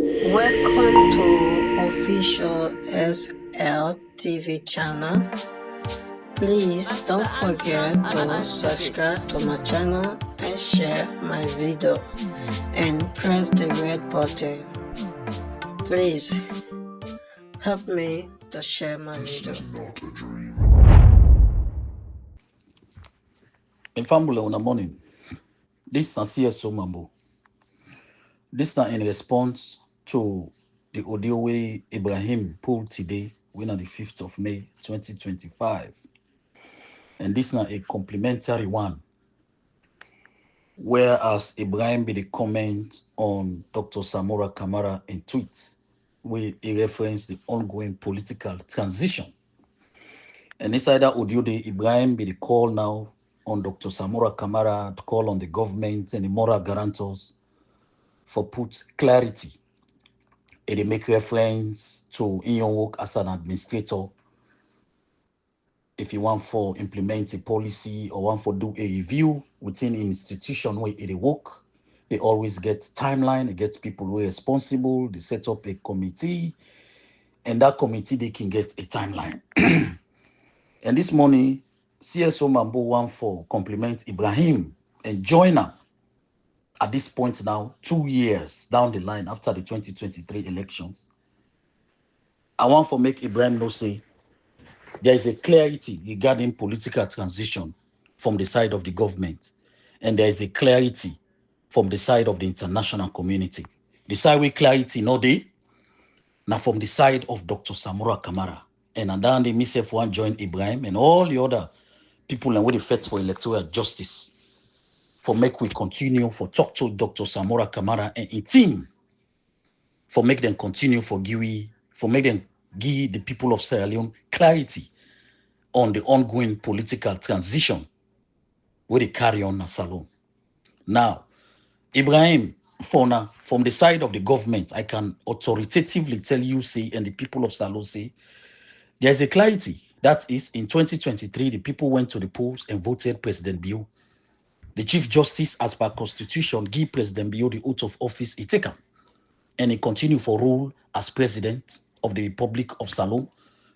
Welcome to official SL TV channel. Please don't forget to subscribe to my channel and share my video and press the red button. Please help me to share my video. In Fambula on the morning, this is CSO Mambu. This is in response to the audio way Ibrahim pulled today, when on the 5th of May 2025. And this is a complimentary one. Whereas Ibrahim made a comment on Dr. Samura Kamara in tweet, where he referenced the ongoing political transition. And inside that audio, Ibrahim made a call now on Dr. Samura Kamara to call on the government and the moral guarantors for put clarity. It make reference to in your work as an administrator. If you want for implement a policy or want for do a review within an institution where it work, they always get timeline, it gets people who are responsible, they set up a committee, and that committee they can get a timeline. And this morning, CSO Mambu want for compliment Ibrahim and join up at this point now, 2 years down the line after the 2023 elections. I want to make Ibrahim know say there is a clarity regarding political transition from the side of the government, and there is a clarity from the side of the international community. The side with clarity no day, now from the side of Dr. Samura Kamara. And then they myself want join Ibrahim and all the other people and with the fight for electoral justice. For make we continue for talk to Dr. Samura Kamara and a team for make them continue for give the people of Sierra Leone clarity on the ongoing political transition where they carry on a salon. Now, Ibrahim Fornah, from the side of the government, I can authoritatively tell you, say, and the people of Salon say, there's a clarity. That is, in 2023, the people went to the polls and voted President Bio. The Chief Justice, as per Constitution, give President Bio the oath of office he taken. And he continue for rule as President of the Republic of Salon,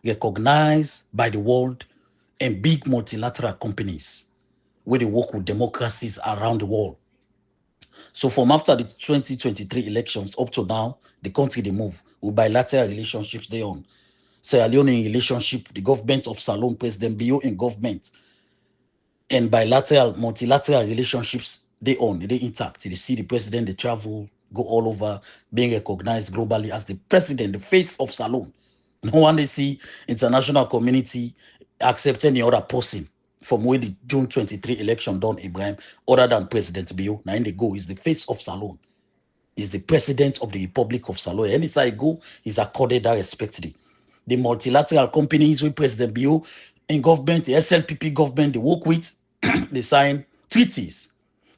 recognized by the world and big multilateral companies where they work with democracies around the world. So from after the 2023 elections up to now, the country they move with bilateral relationships they on. Sierra Leone in relationship, the government of Salon, President Bio in government, and bilateral, multilateral relationships they own, they intact. They see the president, they travel, go all over, being recognized globally as the president, the face of Salon. No one they see international community accept any other person from where the June 23 election done, Ibrahim, other than President Bio. Now in the go is the face of Salon. Is the president of the Republic of Salon. Any side go is accorded that respect. The multilateral companies with President Bio in government, the SLPP government, they work with, they sign treaties,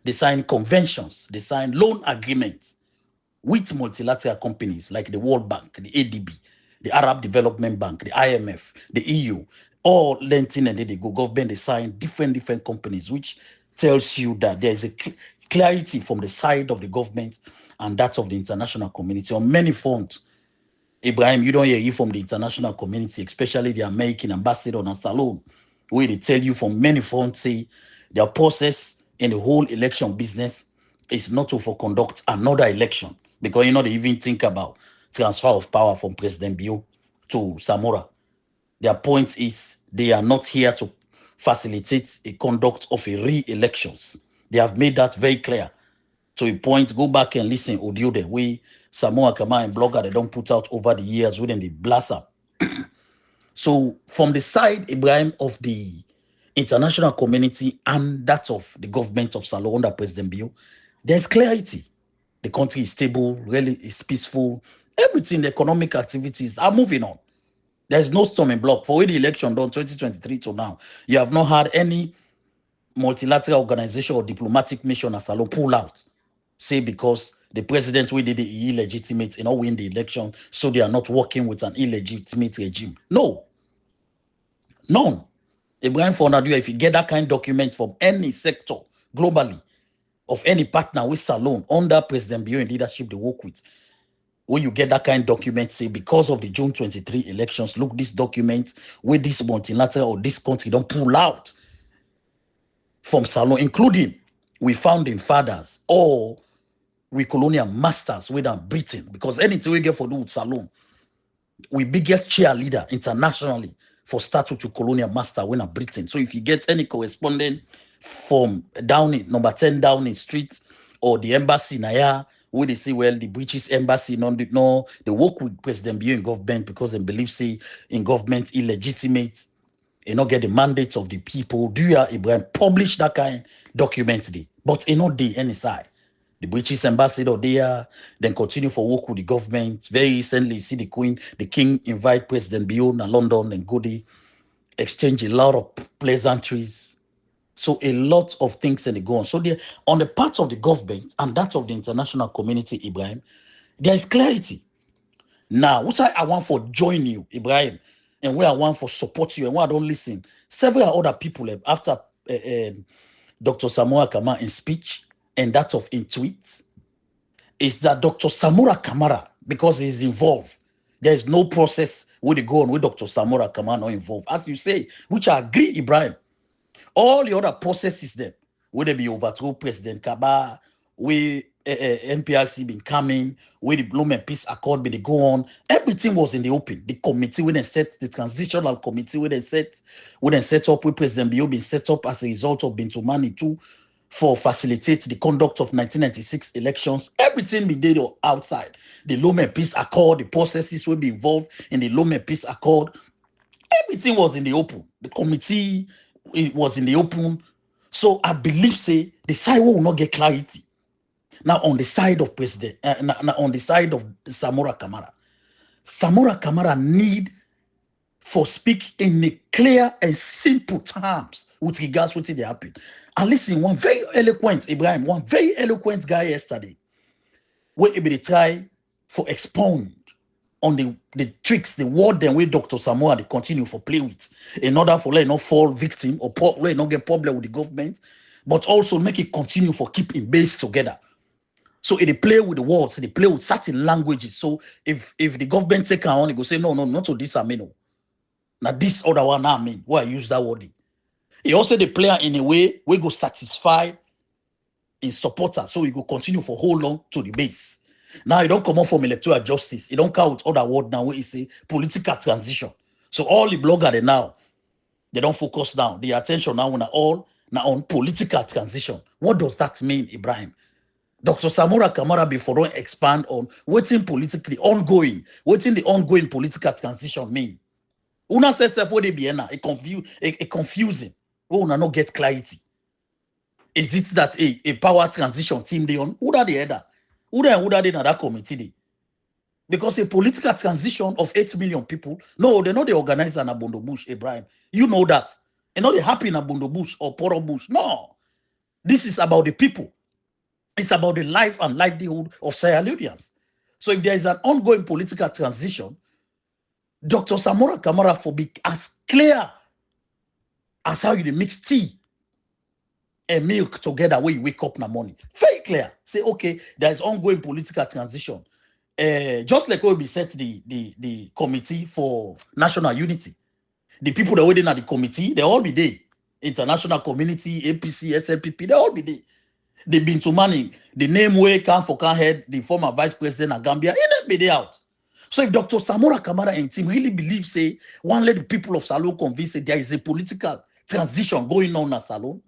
they sign conventions, they sign loan agreements with multilateral companies like the World Bank, the ADB, the Arab Development Bank, the IMF, the EU, all lending and they go government, they sign different companies, which tells you that there is a clarity from the side of the government and that of the international community on many fronts. Ibrahim, you don't hear you from the international community, especially the American ambassador and Salon, where they tell you from many fronts, say their process in the whole election business is not to for conduct another election. Because you know they even think about transfer of power from President Bio to Samura. Their point is they are not here to facilitate a conduct of a re-elections. They have made that very clear. To a point, go back and listen audio the way Samura Kamara and blogger they don't put out over the years within the blast up. So from the side, Ibrahim, of the international community and that of the government of Salon under President Bio, there's clarity. The country is stable, really is peaceful. Everything, the economic activities are moving on. There's no storming block. For the election done 2023 to now, you have not had any multilateral organization or diplomatic mission as Salon pull out. Say because the president we did the illegitimate and not win the election, so they are not working with an illegitimate regime. No. None. Ibrahim Fornah, if you get that kind of document from any sector globally of any partner with Salon under President Bio and leadership they work with, when you get that kind of document, say because of the June 23 elections, look, this document where this multilateral or this country don't pull out from Salon, including we founding fathers or we colonial masters within Britain, because anything we get for do with Salon, we biggest cheerleader internationally for statue to colonial master when Britain. So if you get any correspondent from Downing, number 10 Downing Street, or the embassy Naya, where they say, well, the British embassy no, they work with President Bio in government because they believe say in government illegitimate, you know, get the mandates of the people. Do you Ibrahim publish that kind document today? But you know the any side. The British ambassador there, then continue for work with the government. Very recently, you see the Queen, the King invite President Bio to London and Goody, exchange a lot of pleasantries. So a lot of things and they go on. So there, on the part of the government and that of the international community, Ibrahim, there is clarity. Now, which I want for join you, Ibrahim, and where I want for support you, and where I don't listen. Several other people after Dr. Samura Kamara in speech and that of in tweets is that Dr. Samura Kamara, because he's involved, there is no process where they go on with Dr. Samura Kamara not involved. As you say, which I agree, Ibrahim. All the other processes there, where they be overthrow President Kaba, where NPRC been coming, where the Bloom and Peace Accord been go on, everything was in the open. The committee when they set the transitional committee when they set up with President Bio been set up as a result of Bintumani too for facilitate the conduct of 1996 elections. Everything be did outside. The Lome Peace Accord, the processes will be involved in the Lome Peace Accord. Everything was in the open. The committee it was in the open. So I believe say the side will not get clarity. Now on the side of President, now on the side of Samura Kamara need for speak in a clear and simple terms with regards to what they happen. And listen, one very eloquent Ibrahim, one very eloquent guy yesterday, where he try for expound on the tricks, the word them with Dr. Samoa they continue for play with in order for let not fall victim or let not get problem with the government, but also make it continue for keeping base together. So they play with the words, they play with certain languages. So if the government take on, they go say no, not to this I mean. Now this other one I mean, why I use that word. He also the player in a way we go satisfy in supporter, so we go continue for hold on to the base. Now, you don't come out from electoral justice. You don't count other word now where you say political transition. So all the bloggers they don't focus now. The attention now on political transition. What does that mean, Ibrahim? Dr. Samura Kamara before don't expand on waiting politically ongoing, waiting the ongoing political transition mean. Una says what they be it confusing. We una not get clarity. Is it that a power transition team they on? Who are the other? Who are they in that committee? Because a political transition of 8 million people, no, they're not the organizer in Abondo Bush, Ibrahim. You know that. They're not happy in Abondo Bush or Poro Bush. No. This is about the people. It's about the life and livelihood of Sierra Leoneans. So if there is an ongoing political transition, Dr. Samura Kamara for be as clear as how you mix tea and milk together when you wake up in the morning. Very clear. Say, okay, there is ongoing political transition. Just like when we set the committee for national unity. The people that were in at the committee, they all be there. International community, APC, SLPP, they all be there. They've been to money. The name where can for can head, the former vice president of Gambia, he didn't be there out. So if Dr. Samura Kamara and team really believe, say, one let the people of Salon convince that there is a political transition going on at Salon,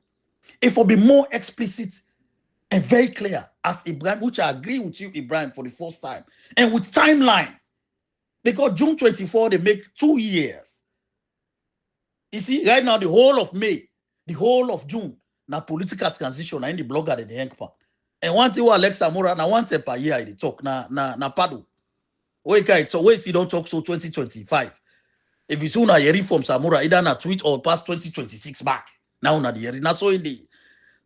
it will be more explicit and very clear as Ibrahim, which I agree with you, Ibrahim, for the first time, and with timeline. Because June 24, they make 2 years. You see, right now, the whole of May, the whole of June, now political transition, and the blogger at the hang part. And one thing Alex Samura, now one time per year, they talk, na padu. Wait, see, don't talk so 2025. If it's una hearing from Samura, either na tweet or past 2026 back. Now na the hearing. Now so in the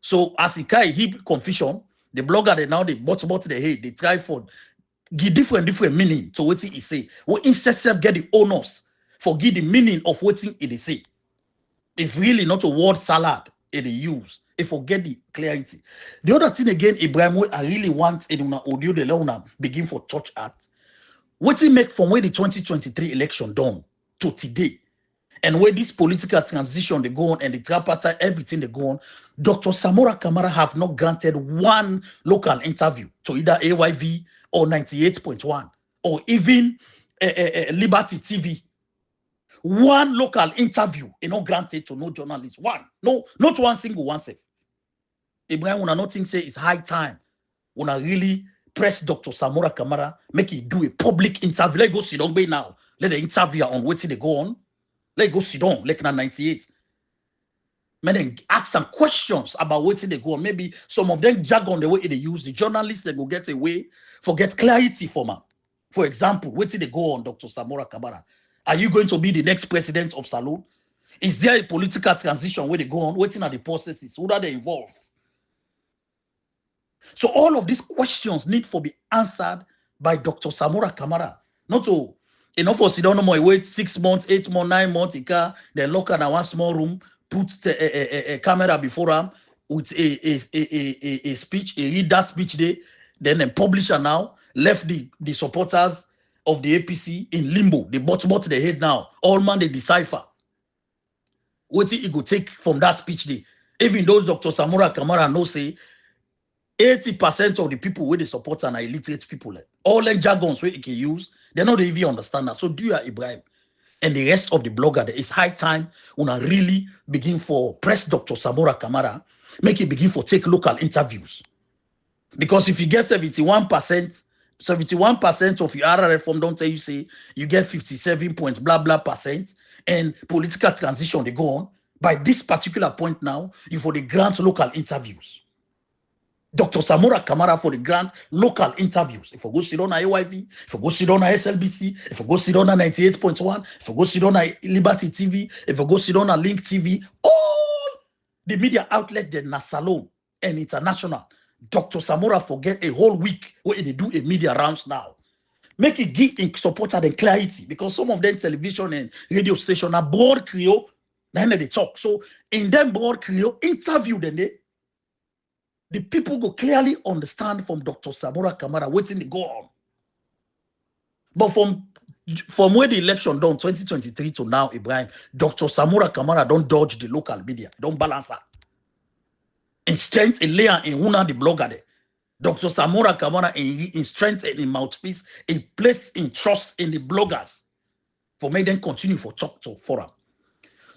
so as he carry heap confusion, the blogger they now they bot the head, they try for give different meaning to what he say. We instead get the owners for give the meaning of what he say. If really not a word salad it use, if forget the clarity. The other thing again, Ibrahim, I really want in una audio the learner begin for touch at What it make from where the 2023 election done to today, and where this political transition they go on and the tripartite, everything they go on, Dr. Samura Kamara have not granted one local interview to either AYV or 98.1 or even Liberty TV. One local interview, not granted to no journalist. One, no, not one single one. Safe. Ibrahim, when I not think say it's high time when I really press Dr. Samura Kamara, make it do a public interview. Let go sit down by now. Let the interview on waiting they go on. Let go sit down, like 98. Man, then ask some questions about waiting they go on. Maybe some of them jargon the way they use. The journalists they go get away, forget clarity for man. For example, waiting they go on, Dr. Samura Kamara. Are you going to be the next president of Salon? Is there a political transition where they go on? Waiting at the processes. Who are they involved? So all of these questions need to be answered by Dr. Samura Kamara. Not to enough for sit down no more, wait 6 months, 8 months, 9 months, then lock in one small room, put a camera before him with a speech, a read that speech there, then publish it now, left the supporters of the APC in limbo. They bought their head now. All man they decipher. What it go take from that speech there. Even those Dr. Samura Kamara no say 80% of the people where they support are illiterate people. All the jargons where you can use, they're not even understand that. So do you, Ibrahim, and the rest of the blogger, it's high time when I really begin for press Dr. Samura Kamara, make it begin for take local interviews. Because if you get 71% of your RRF form, don't tell you say you get 57 point blah blah percent, and political transition they go on. By this particular point now, you for the grant local interviews. Dr. Samura Kamara for the grant local interviews. If I go sit on a AYV, if I go sit on a SLBC, if I go sit on a 98.1, if I go sit on a Liberty TV, if I go sit on a Link TV, all the media outlet then Salon and international. Dr. Samura forget a whole week where they do a media rounds now. Make it give in supporter and clarity, because some of them television and radio station are broad Creole, then they talk. So in them broad Creole interview then the people go clearly understand from Dr. Samura Kamara waiting to go on. But from where the election done 2023 to now, Ibrahim, Dr. Samura Kamara don't dodge the local media, don't balance that. In strength, in layer, in Huna, the blogger there. Dr. Samura Kamara in strength and in mouthpiece, in place in trust in the bloggers for make them continue for talk to forum.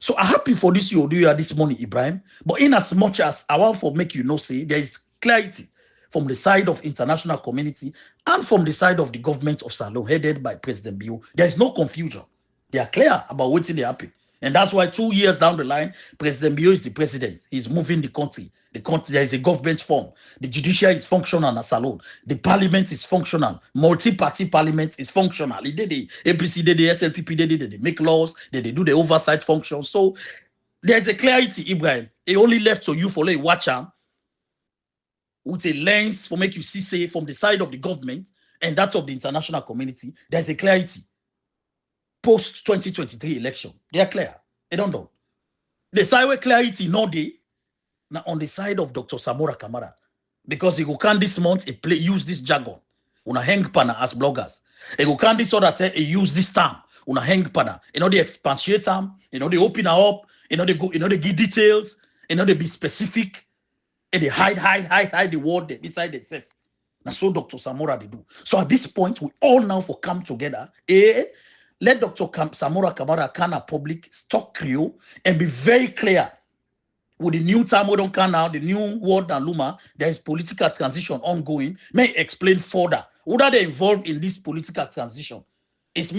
So I'm happy for this you do this morning, Ibrahim. But in as much as I want for make you know, say there is clarity from the side of international community and from the side of the government of Salon, headed by President Bio, there is no confusion. They are clear about what's they happen. And that's why 2 years down the line, President Bio is the president. He's moving the country. There is a government form. The judiciary is functional at Salon. The parliament is functional. Multi-party parliament is functional. They did the APC, they did the SLPP, they make laws, they do the oversight function. So there's a clarity, Ibrahim. It only left to you for like watch out with a lens for make you see say from the side of the government and that of the international community. There's a clarity. Post 2023 election, they are clear. They don't know. The side where clarity no day. Now on the side of Dr. Samura Kamara, because he go can this month use this jargon, una hang pana as bloggers. He go can this other he use this term, una hang pana. They expatiate term, they open up, they give details, they be specific, and they hide the word beside themselves. Now so Dr. Samura they do. So at this point, we all now for come together, let Dr. Samura Kamara can a public stock Creole and be very clear. With the new time we don't come now, the new world and Luma, there is political transition ongoing. May explain further. Who are they involved in this political transition? It's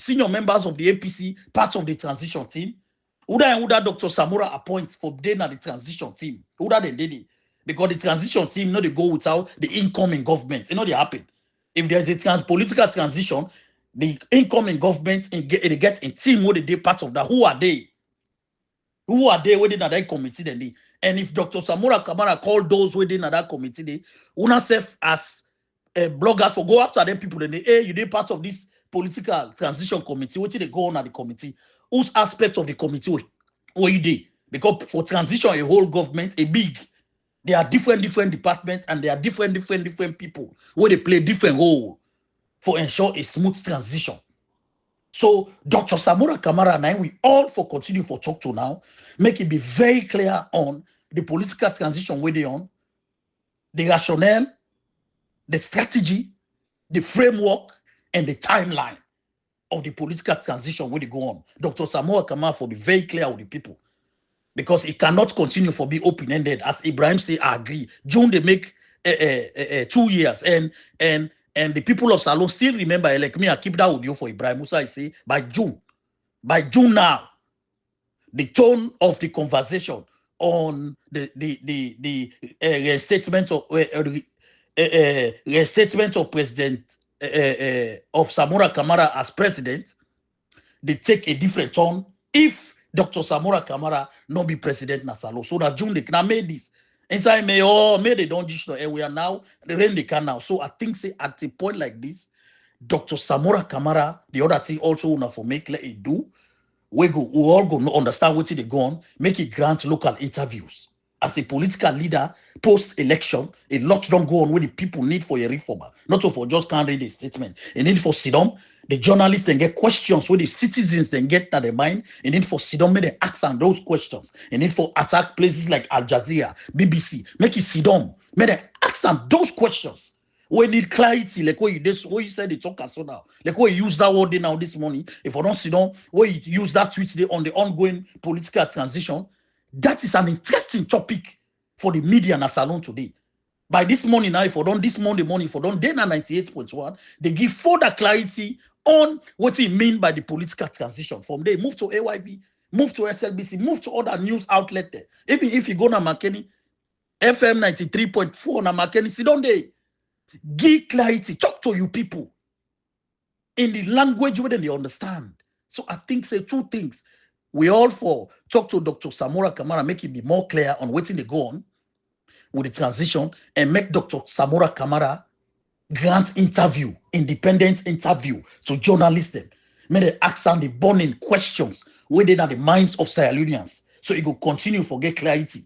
senior members of the APC, part of the transition team. Who are Dr. Samura appoints for then the transition team? Who are they did it? Because the transition team, they go without the incoming government. They happen. If there's a political transition, the incoming government they get a team where they part of that. Who are they? Who are they within that committee then? And if Dr. Samura Kamara called those within that committee, they una self as bloggers for go after them people then you did part of this political transition committee. What did they go on at the committee? Whose aspect of the committee were you did? Because for transition, a whole government, there are different departments and there are different people where they play different role. for ensure a smooth transition. So Dr. Samura Kamara and I, we all for continue for talk to now, make it be very clear on the political transition where they on, the rationale, the strategy, the framework, and the timeline of the political transition where they go on. Dr. Samura Kamara for be very clear with the people. Because it cannot continue for be open-ended. As Ibrahim say, I agree. June they make 2 years, and the people of Salon still remember. Like me, I keep that audio for Ibrahim Musa. I say by June now, the tone of the conversation on the restatement of President of Samura Kamara as president, they take a different tone if Dr. Samura Kamara not be president Nasalo. So that June they can make this. Inside may they don't just know we are now the rain they can now. So I think say at a point like this, Dr. Samura Kamara, the other thing also want for make let it do. We all go understand what they go on, make it grant local interviews. As a political leader, post-election, a lot don't go on what the people need for a reformer. Not for just can't read a statement. They need for sit down. The journalists then get questions where the citizens then get to their mind. They need for sit down, make them ask on those questions. They need for attack places like Al Jazeera, BBC, make it sit down, make them ask on those questions. We need clarity, like what you said, they talk so now. Like what you use that word now this morning. If I don't sit down, where you use that tweet today on the ongoing political transition, that is an interesting topic for the media in Salon today. By this morning now, if I don't this Monday morning, if I don't then 98.1, they give further clarity on what it mean by the political transition. From there, move to AYV, move to SLBC, move to other news outlet there. Even if you go to McKinney, FM 93.4 na McKinney, sit down there. Give clarity, talk to you people in the language where they understand. So I think say two things. We all for talk to Dr. Samura Kamara, make it be more clear on what they go on with the transition, and make Dr. Samura Kamara grant interview, independent interview to journalists. May they ask them the burning questions where they are the minds of Sierra Leoneans. So it will continue for get clarity.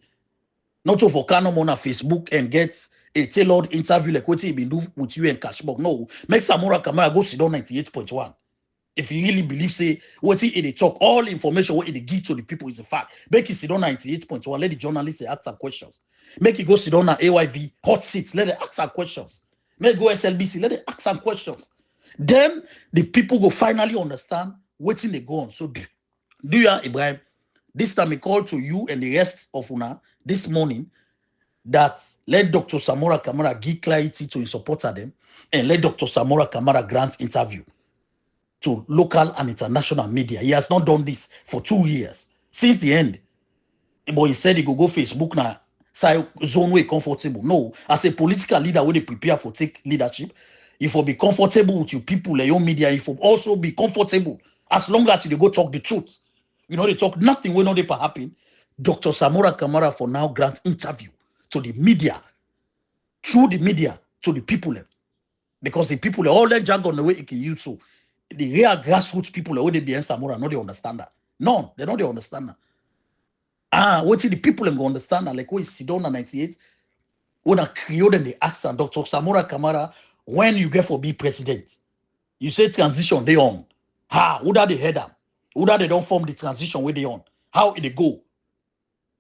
Not to for come on Facebook and get a tailored interview like what he been do with you and Cashbox. No, make Samura Kamara go sit down 98.1. If you really believe, say, what he in the talk, all information what he give to the people is a fact. Make it sit down 98.1. Let the journalists ask some questions. Make it go sit down at AYV, hot seats. Let them ask some questions. Make it go SLBC. Let them ask some questions. Then the people will finally understand what they go on. So do you, Ibrahim? This time I call to you and the rest of Una this morning that let Dr. Samura Kamara give clarity to his supporter them, and let Dr. Samura Kamara grant interview to local and international media. He has not done this for 2 years since the end. But he said he go Facebook now, say zone way comfortable. No, as a political leader, when they prepare for take leadership, if you be comfortable with your people, your media, if you also be comfortable as long as you go talk the truth. You know, they talk nothing when not they happen. Dr. Samura Kamara for now grants interview to the media, through the media, to the people. Because the people, all that jargon the way it can use so. The real grassroots people where they be in Samura, no, they understand that. None, they don't understand that. What the people go understand that, like what is Sidona 98, when I created the accent, Dr. Samura Kamara, when you get for be president, you say transition they on. Who that they head them? Who that they don't form the transition where they on? How it they go?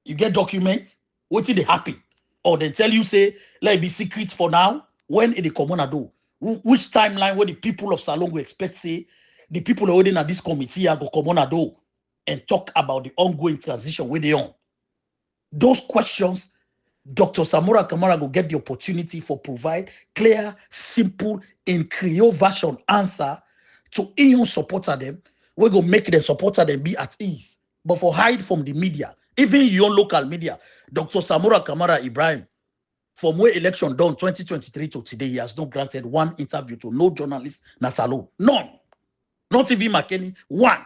You get documents, what did they happen? Or they tell you, say, let it be secret for now, when it come on do? Which timeline where the people of Salon will expect, say, the people already in this committee are go come on do and talk about the ongoing transition where they on? Those questions, Dr. Samura Kamara will get the opportunity for provide clear, simple, in Creole version answer to EU supporter them. We go make the supporter them be at ease. But for hide from the media, even your local media, Dr. Samura Kamara Ibrahim, from where election done 2023 to today, he has not granted one interview to no journalist, Nasalo. None. Not even McKinney. One.